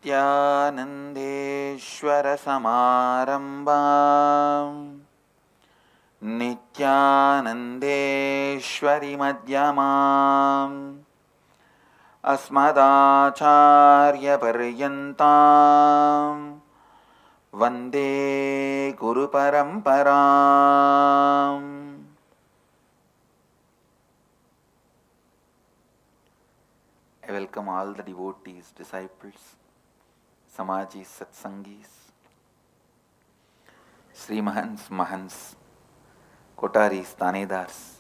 नित्यानन्देश्वरसमारम्भाम् नित्यानन्देश्वरि मध्यमाम् अस्मदाचार्यपर्यन्ताम् वन्दे गुरुपरम्पराम्. I welcome all the devotees, disciples, Samajis, Satsangis, Sri Mahants, Mahants, Kotaris, Tanedars,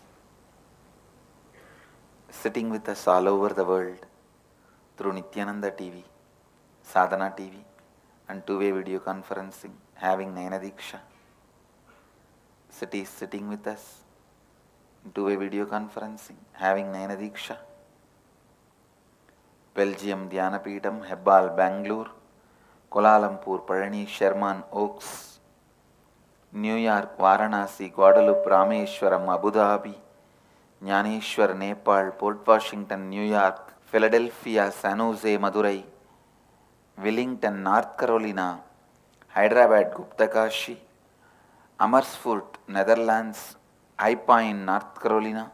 sitting with us all over the world through Nityananda TV, Sadhana TV, and two-way video conferencing, having Nayana Diksha. Cities sitting with us, two-way video conferencing, having Nayana Diksha. Belgium, Dhyanapitham, Hebbal, Bangalore, Kuala Lumpur, Palani, Sherman Oaks, New York, Varanasi, Guadalupe, Rameshwaram, Abu Dhabi, Jnaneshwar, Nepal, Port Washington, New York, Philadelphia, San Jose, Madurai, Wellington, North Carolina, Hyderabad, Guptakashi, Amersfoort, Netherlands, High Point, North Carolina,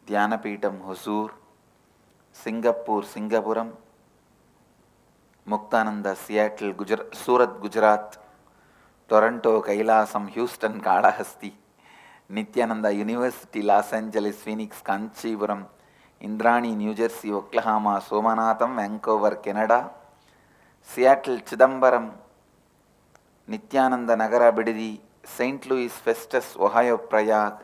Dhyanapitham, Hosur, Singapore, Singapuram, Muktananda, Seattle, Surat, Gujarat, Toronto, Kailasam, Houston, Kalahasti, Nityananda University, Los Angeles, Phoenix, Kanchipuram, Indrani, New Jersey, Oklahoma, Somanatham, Vancouver, Canada, Seattle, Chidambaram, Nityananda Nagara, Bididi, St. Louis, Festus, Ohio, Prayag,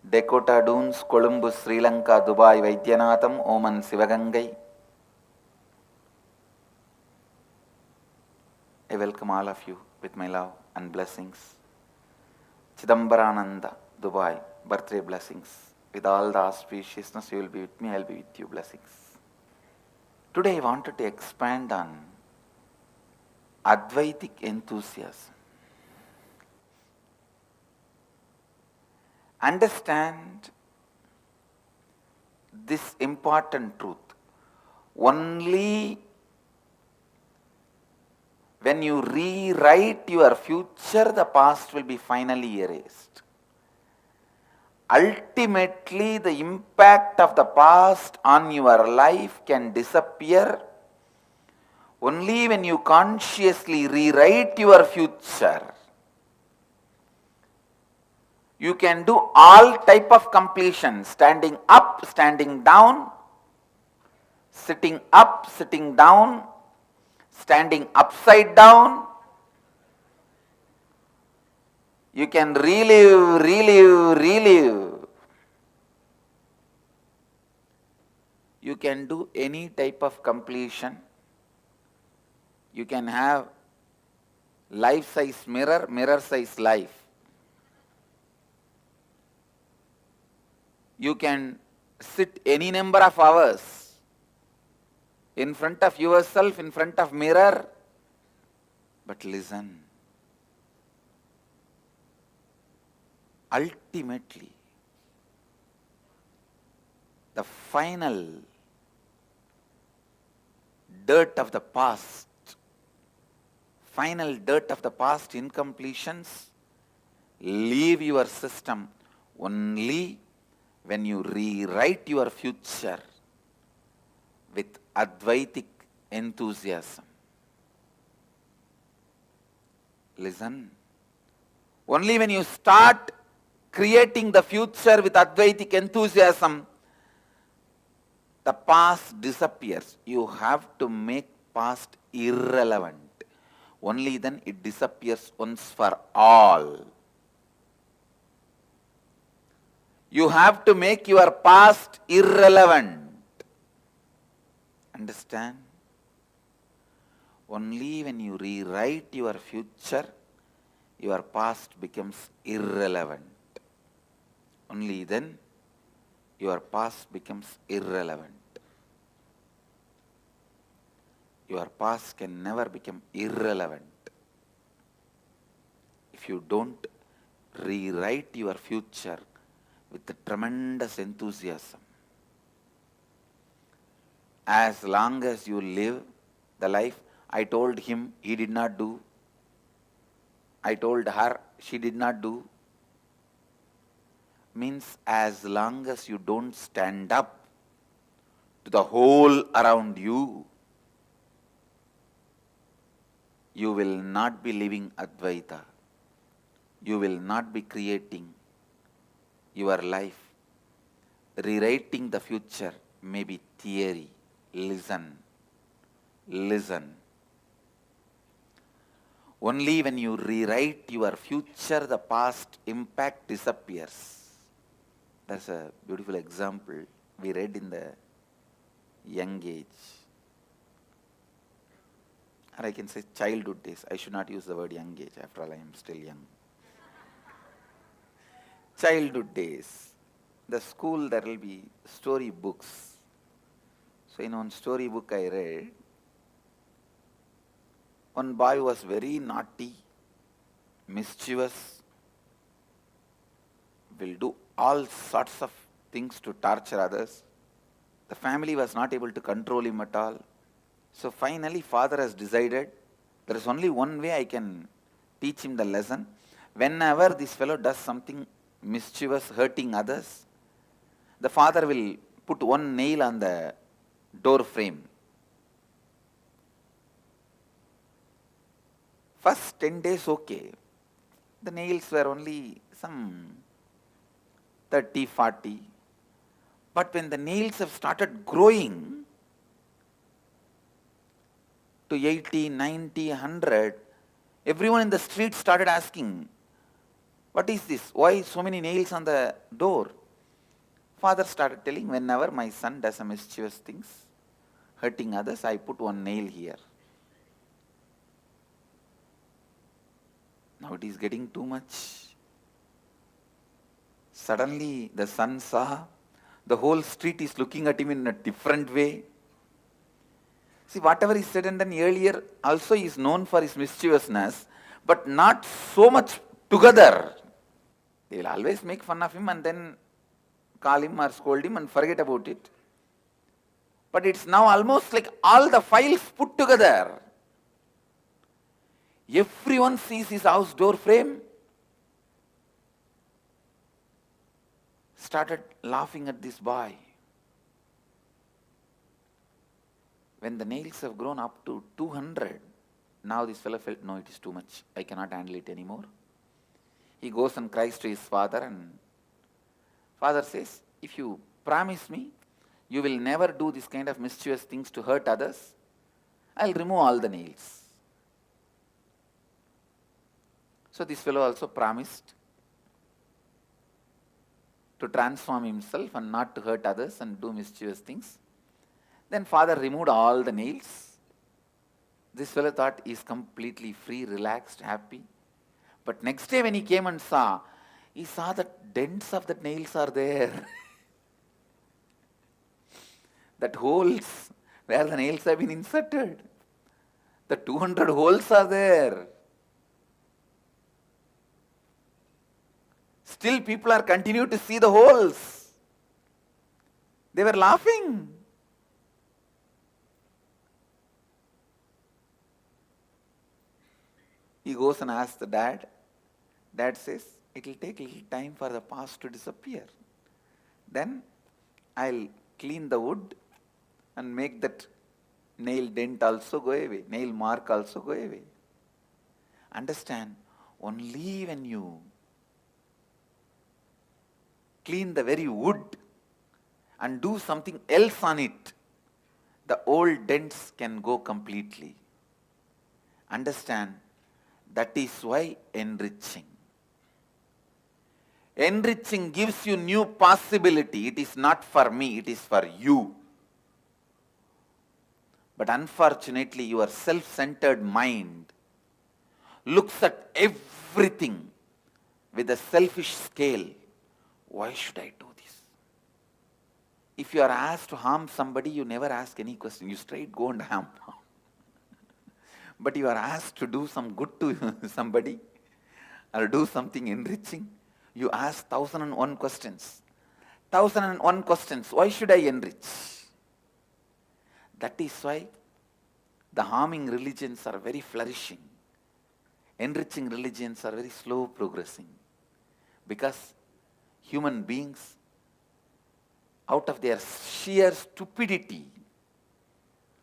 Dakota Dunes, Columbus, Sri Lanka, Dubai, Vaidyanatham, Oman, Sivagangai. I welcome all of you with my love and blessings. Chidambarananda, Dubai, birthday blessings. With all the auspiciousness, you will be with me, I will be with you, blessings. Today I wanted to expand on Advaitic enthusiasm. Understand this important truth. Only when you rewrite your future, the past will be finally erased. Ultimately, the impact of the past on your life can disappear only when you consciously rewrite your future. You can do all type of completion, standing up, standing down, sitting up, sitting down, standing upside down. You can relive, relive, relive. You can do any type of completion. You can have life-size mirror, mirror-size life. You can sit any number of hours in front of yourself, in front of mirror, but listen. Ultimately, the final dirt of the past, incompletions, leave your system only when you rewrite your future with Advaitic enthusiasm. Listen. Only when you start creating the future with Advaitic enthusiasm, the past disappears. You have to make past irrelevant. Only then it disappears once for all. You have to make your past irrelevant. Understand? Only when you rewrite your future, your past becomes irrelevant. Only then your past becomes irrelevant. Your past can never become irrelevant if you don't rewrite your future with tremendous enthusiasm. As long as you live the life, I told him, he did not do. I told her, she did not do. Means as long as you don't stand up to the whole around you, you will not be living Advaita. You will not be creating your life. Rewriting the future may be theory. Listen. Listen. Only when you rewrite your future, the past impact disappears. That's a beautiful example we read in the young age. Or I can say childhood days. I should not use the word young age. After all, I am still young. Childhood days. The school, there will be story books. So in one story book I read, one boy was very naughty, mischievous, will do all sorts of things to torture others. The family was not able to control him at all. So finally father has decided, there is only one way I can teach him the lesson. Whenever this fellow does something mischievous, hurting others, the father will put one nail on the door frame. First 10 days okay. The nails were only some 30, 40. But when the nails have started growing to 80, 90, 100, everyone in the street started asking, what is this? Why so many nails on the door? Father started telling, whenever my son does some mischievous things, hurting others, I put one nail here. Now it is getting too much. Suddenly the son saw the whole street is looking at him in a different way. See, whatever he said and done earlier also is known for his mischievousness, but not so much together. They will always make fun of him and then call him or scold him and forget about it. But it's now almost like all the files put together. Everyone sees his house door frame, started laughing at this boy. When the nails have grown up to 200, now this fellow felt, no, it is too much. I cannot handle it anymore. He goes and cries to his father, and father says, if you promise me, you will never do this kind of mischievous things to hurt others, I'll remove all the nails. So this fellow also promised to transform himself and not to hurt others and do mischievous things. Then father removed all the nails. This fellow thought he is completely free, relaxed, happy. But next day when he came and saw, he saw that dents of the nails are there. That holes where the nails have been inserted. The 200 holes are there. Still people are continuing to see the holes. They were laughing. He goes and asks the dad. Dad says, it will take a little time for the past to disappear. Then I'll clean the wood and make that nail dent also go away, nail mark also go away. Understand, only when you clean the very wood and do something else on it, the old dents can go completely. Understand, that is why enriching. Enriching gives you new possibility. It is not for me, it is for you. But unfortunately, your self-centered mind looks at everything with a selfish scale. Why should I do this? If you are asked to harm somebody, you never ask any question. You straight go and harm. But you are asked to do some good to somebody or do something enriching, you ask 1001 questions. 1001 questions. Why should I enrich? That is why the harming religions are very flourishing. Enriching religions are very slow progressing. Because human beings, out of their sheer stupidity,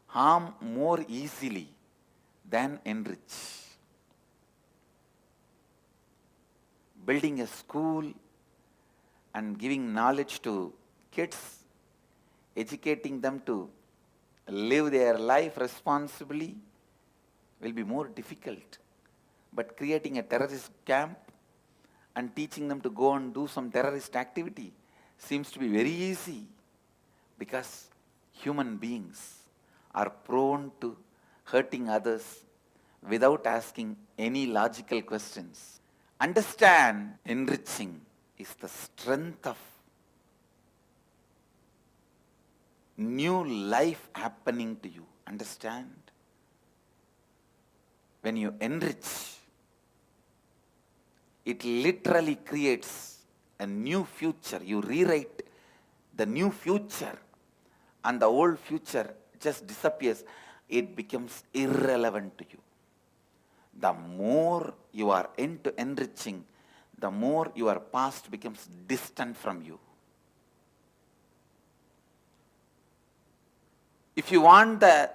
harm more easily than enrich. Building a school and giving knowledge to kids, educating them to live their life responsibly will be more difficult. But creating a terrorist camp and teaching them to go and do some terrorist activity seems to be very easy, because human beings are prone to hurting others without asking any logical questions. Understand, enriching is the strength of new life happening to you. Understand? When you enrich, it literally creates a new future. You rewrite the new future, and the old future just disappears. It becomes irrelevant to you. The more you are into enriching, the more your past becomes distant from you. If you want the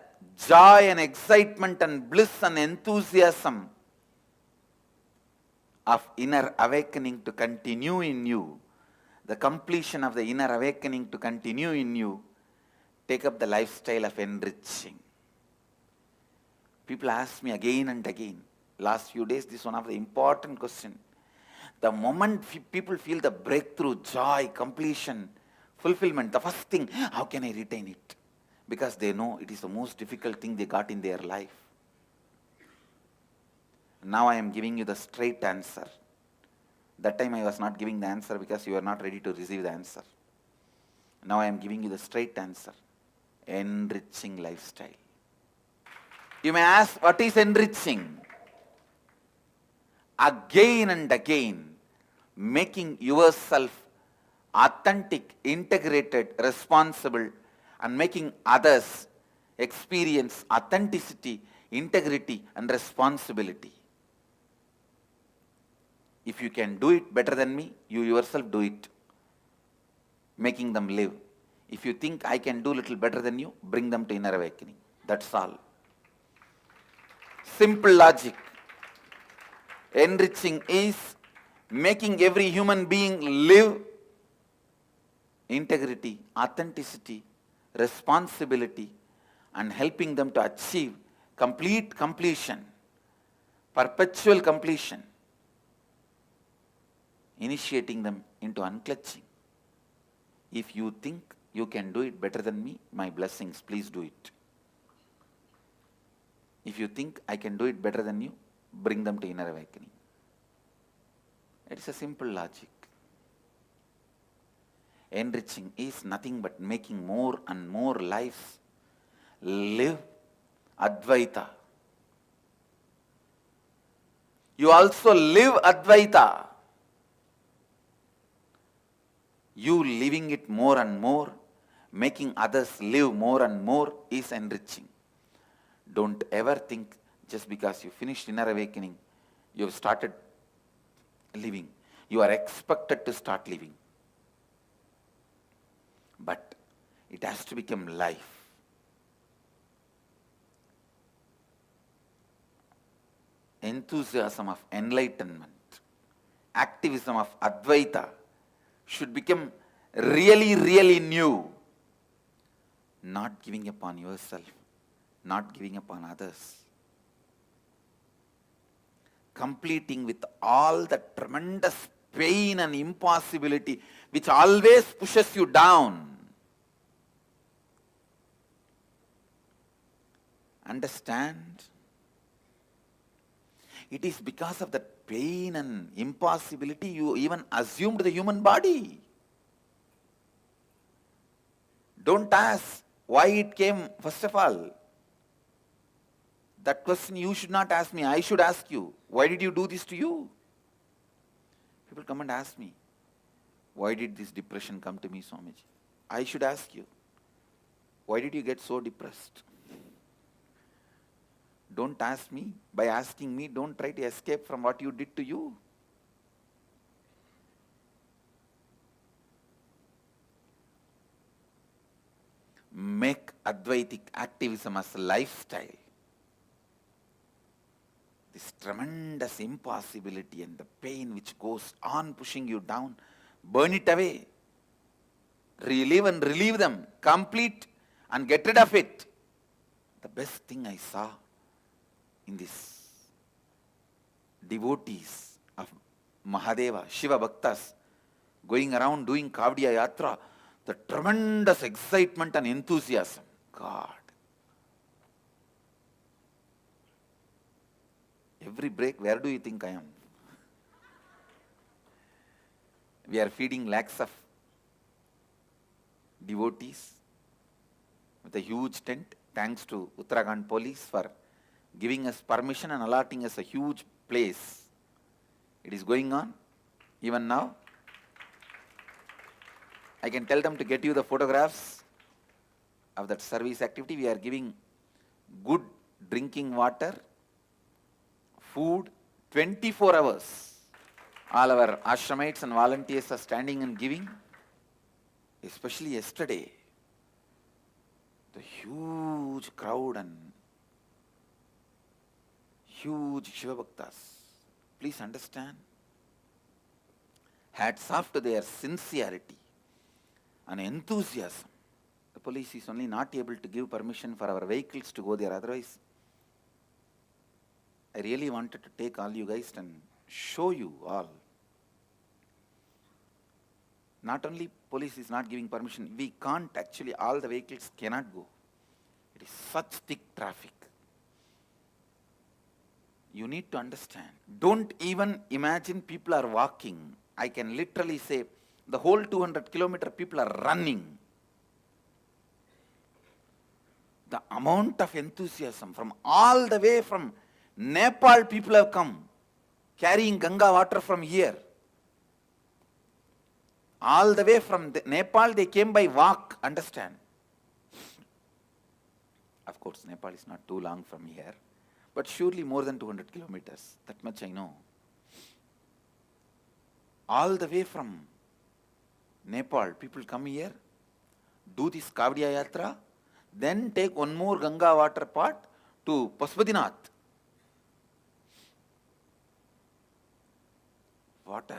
joy and excitement and bliss and enthusiasm of inner awakening to continue in you, the completion of the inner awakening to continue in you, take up the lifestyle of enriching. People ask me again and again, last few days, this is one of the important questions. The moment people feel the breakthrough, joy, completion, fulfillment, the first thing, how can I retain it? Because they know it is the most difficult thing they got in their life. Now I am giving you the straight answer. That time I was not giving the answer because you were not ready to receive the answer. Now I am giving you the straight answer. Enriching lifestyle. You may ask, what is enriching? Again and again, making yourself authentic, integrated, responsible, and making others experience authenticity, integrity, and responsibility. If you can do it better than me, you yourself do it, making them live. If you think I can do a little better than you, bring them to inner awakening. That's all. Simple logic. Enriching is making every human being live integrity, authenticity, responsibility, and helping them to achieve complete completion, perpetual completion, initiating them into unclutching. If you think you can do it better than me, my blessings, please do it. If you think I can do it better than you, bring them to inner awakening. It's a simple logic. Enriching is nothing but making more and more lives live Advaita. You also live Advaita. You living it more and more, making others live more and more is enriching. Don't ever think just because you finished inner awakening, you have started living. You are expected to start living. But it has to become life. Enthusiasm of enlightenment, activism of Advaita should become really, really new. Not giving up on yourself, not giving up on others. Completing with all the tremendous pain and impossibility which always pushes you down. Understand? It is because of that pain and impossibility you even assumed the human body. Don't ask why it came, first of all. That question you should not ask me, I should ask you. Why did you do this to you? People come and ask me, why did this depression come to me, Swamiji? I should ask you, Why did you get so depressed? Don't ask me. By asking me, don't try to escape from what you did to you. Make Advaitic activism as a lifestyle. This tremendous impossibility and the pain which goes on pushing you down, burn it away. Relive and relieve them. Complete and get rid of it. The best thing I saw in this devotees of Mahadeva, Shiva Bhaktas, going around doing Kavdiya Yatra, the tremendous excitement and enthusiasm. God. Every break, where do you think I am? We are feeding lakhs of devotees with a huge tent. Thanks to Uttarakhand police for giving us permission and allotting us a huge place. It is going on even now. I can tell them to get you the photographs of that service activity. We are giving good drinking water, food, 24 hours. All our ashramites and volunteers are standing and giving. Especially yesterday, the huge crowd and huge Shiva Bhaktas. Please understand. Hats off to their sincerity and enthusiasm. The police is only not able to give permission for our vehicles to go there. Otherwise, I really wanted to take all you guys and show you all. Not only police is not giving permission, we can't actually, all the vehicles cannot go. It is such thick traffic. You need to understand. Don't even imagine people are walking. I can literally say the whole 200 kilometer people are running. The amount of enthusiasm from all the way from Nepal, people have come carrying Ganga water from here. All the way from Nepal, they came by walk, understand. Of course, Nepal is not too long from here, but surely more than 200 kilometers. That much I know. All the way from Nepal, people come here, do this Kavdiya Yatra, then take one more Ganga water pot to Pashupatinath. What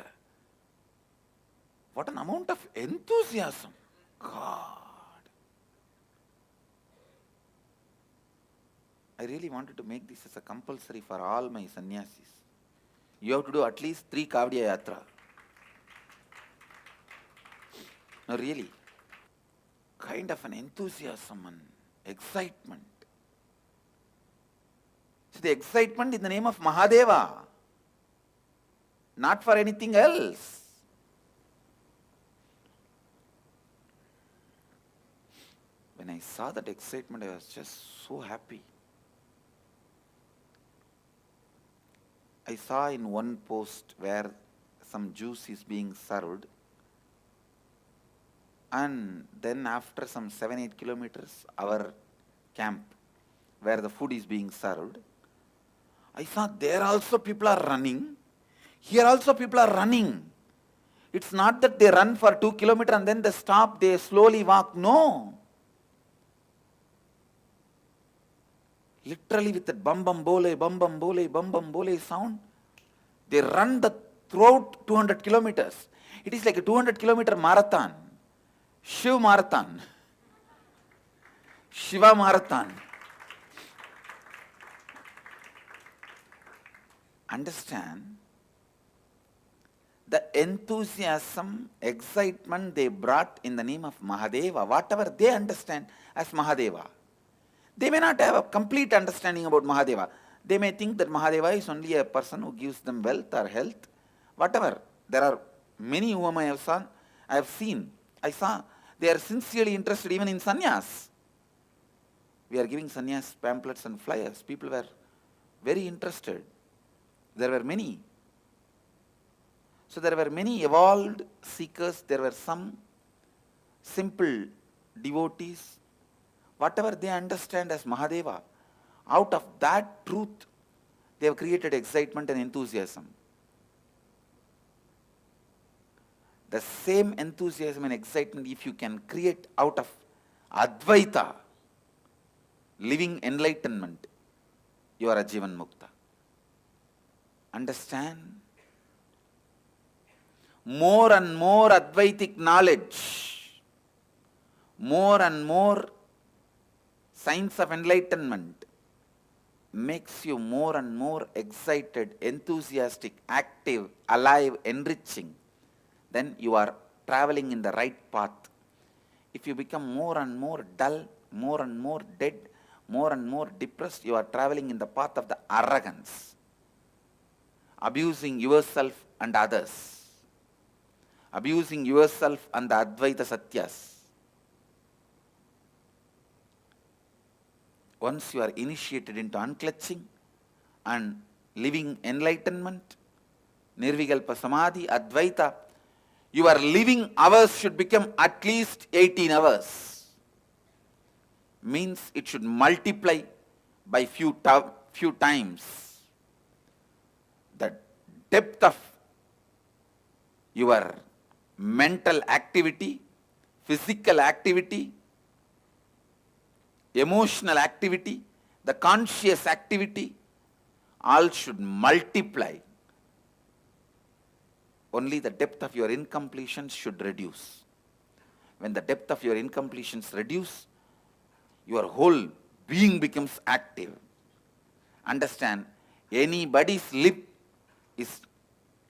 an amount of enthusiasm. God. I really wanted to make this as a compulsory for all my sannyasis. You have to do at least 3 Kavdiya Yatra. No, really. Kind of an enthusiasm and excitement. So the excitement in the name of Mahadeva, not for anything else. When I saw that excitement, I was just so happy. I saw in one post where some juice is being served, and then after some 7-8 kilometers, our camp where the food is being served, I saw there also people are running. Here also people are running. It's not that they run for 2 kilometers and then they stop, they slowly walk. No. Literally with that bum bum bole sound, they run throughout 200 kilometers. It is like a 200-kilometer marathon. Shiva marathon. Shiva marathon. Understand? The enthusiasm, excitement they brought in the name of Mahadeva, whatever they understand as Mahadeva. They may not have a complete understanding about Mahadeva. They may think that Mahadeva is only a person who gives them wealth or health, whatever. There are many whom I have seen. I saw they are sincerely interested even in sannyas. We are giving sannyas pamphlets and flyers. People were very interested. There were many. So there were many evolved seekers. There were some simple devotees. Whatever they understand as Mahadeva, out of that truth, they have created excitement and enthusiasm. The same enthusiasm and excitement, if you can create out of Advaita, living enlightenment, you are a Jivan Mukta. Understand? More and more Advaitic knowledge, more and more science of enlightenment makes you more and more excited, enthusiastic, active, alive, enriching. Then you are traveling in the right path. If you become more and more dull, more and more dead, more and more depressed, you are traveling in the path of the arrogance, abusing yourself and others, abusing yourself and the Advaita Satyas. Once you are initiated into unclutching and living enlightenment, Nirvikalpa Samadhi, Advaita, your living hours should become at least 18 hours. Means it should multiply by few times. The depth of your mental activity, physical activity, emotional activity, the conscious activity, all should multiply. Only the depth of your incompletions should reduce. When the depth of your incompletions reduce, your whole being becomes active. Understand, anybody's lip is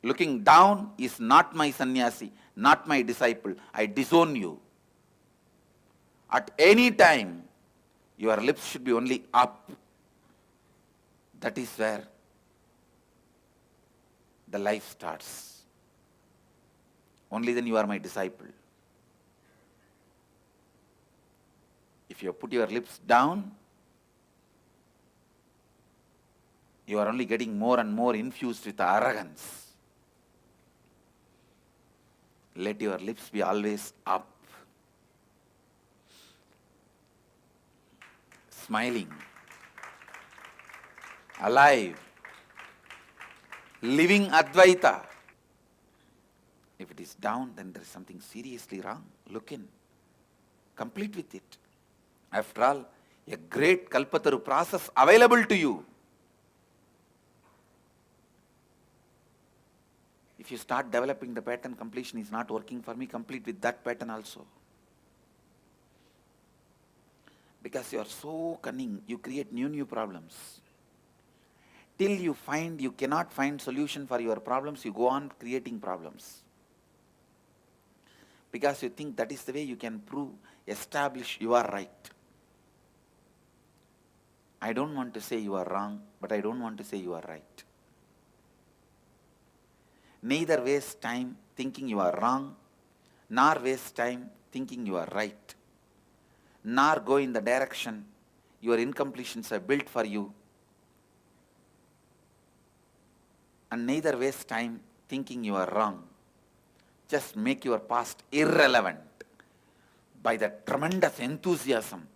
looking down is not my sannyasi, not my disciple. I disown you. At any time, your lips should be only up. That is where the life starts. Only then you are my disciple. If you put your lips down, you are only getting more and more infused with arrogance. Let your lips be always up, smiling, alive, living Advaita. If it is down, then there is something seriously wrong. Look in. Complete with it. After all, a great Kalpataru process available to you. If you start developing the pattern, completion is not working for me, complete with that pattern also. Because you are so cunning, you create new problems. Till you cannot find solution for your problems, you go on creating problems. Because you think that is the way you can establish you are right. I don't want to say you are wrong, but I don't want to say you are right. Neither waste time thinking you are wrong, nor waste time thinking you are right, nor go in the direction your incompletions are built for you, and neither waste time thinking you are wrong. Just make your past irrelevant by the tremendous enthusiasm,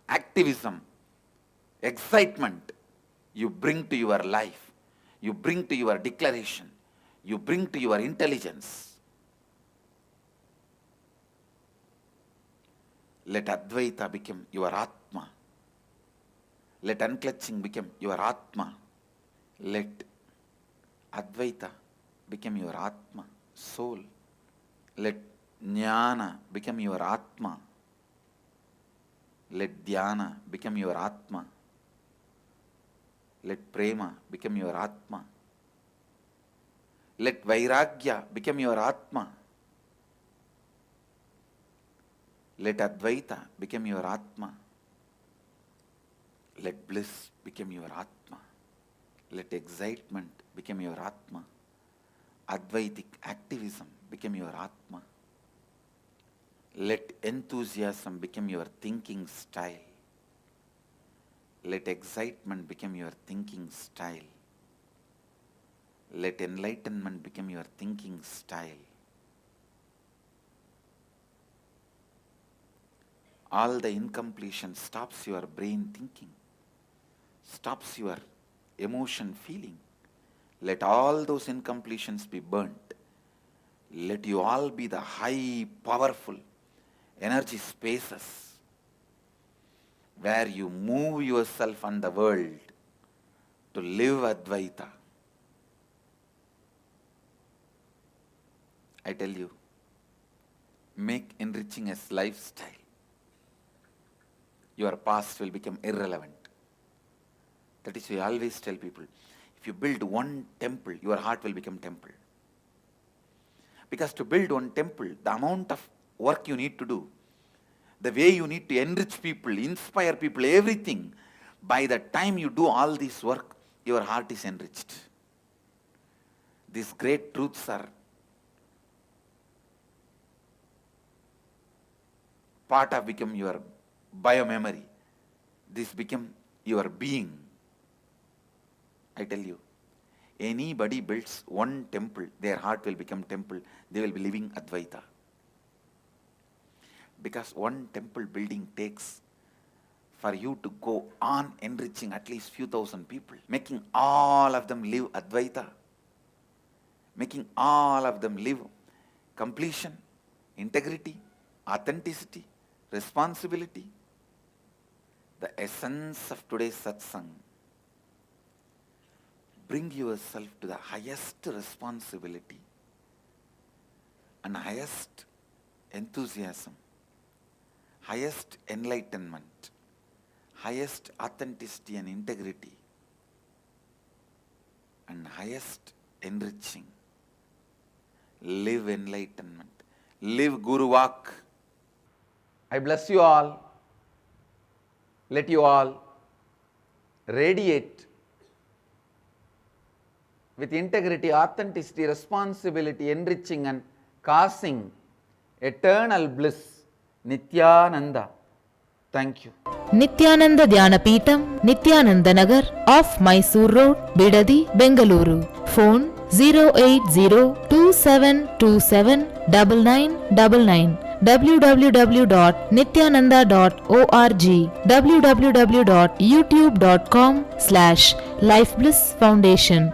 activism, excitement you bring to your life, you bring to your declaration, you bring to your intelligence. Let Advaita become your Atma. Let unclutching become your Atma. Let Advaita become your Atma, soul. Let Jnana become your Atma. Let Dhyana become your Atma. Let Prema become your Atma. Let Vairagya become your Atma. Let Advaita become your Atma. Let bliss become your Atma. Let excitement become your Atma. Advaitic activism become your Atma. Let enthusiasm become your thinking style. Let excitement become your thinking style. Let enlightenment become your thinking style. all the incompletion stops your brain thinking, stops your emotion feeling. Let all those incompletions be burnt. Let you all be the high, powerful energy spaces where you move yourself and the world to live Advaita. I tell you, make enriching a lifestyle. Your past will become irrelevant. That is why I always tell people, if you build one temple, your heart will become temple. Because to build one temple, the amount of work you need to do, the way you need to enrich people, inspire people, everything, by the time you do all this work, your heart is enriched. These great truths are part of become your biomemory. This become your being. I tell you, anybody builds one temple, their heart will become temple. They will be living Advaita. Because one temple building takes for you to go on enriching at least few thousand people, making all of them live Advaita, making all of them live completion, integrity, authenticity, responsibility. The essence of today's satsang. Bring yourself to the highest responsibility and highest enthusiasm, highest enlightenment, highest authenticity and integrity, and highest enriching. Live enlightenment. Live Guru Vak. I bless you all. Let you all radiate with integrity, authenticity, responsibility, enriching and causing eternal bliss. Nityananda. Thank you. Nityananda Dhyanapitham, Nityananda Nagar, off Mysore Road, Bidadi, Bengaluru. Phone 08027279999. www.nityananda.org, www.youtube.com/Life Bliss Foundation.